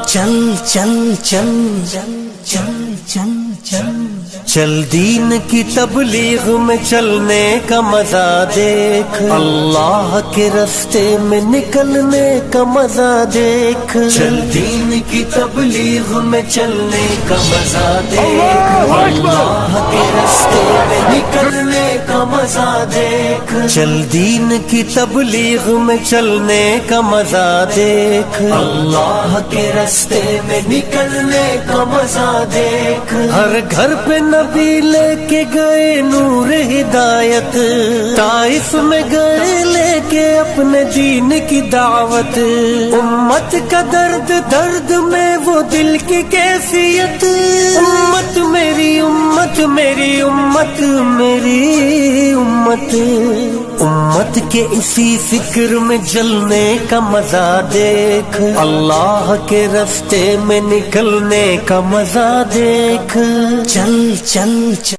چل چل چل چل چل چل چل چل دین کی تبلیغ میں چلنے کا مزہ دیکھ، اللہ کے راستے میں نکلنے کا مزہ دیکھ، چل دین کی تبلیغ میں چلنے کا مزہ دیکھ، اللہ کے راستے میں نکلنے کا مزہ دیکھ، چل دین کی تبلیغ میں چلنے کا مزہ دیکھ، اللہ کے راستے میں نکلنے کا مزہ دیکھ، ہر گھر پہ نبی لے کے گئے نور ہدایت، طائف میں گئے لے کے اپنے دین کی دعوت، امت کا درد درد میں وہ دل کی کیفیت، امت میری امت میری امت میری امت، امت کے اسی فکر میں جلنے کا مزہ دیکھ، اللہ کے راستے میں نکلنے کا مزہ دیکھ، چل چل چل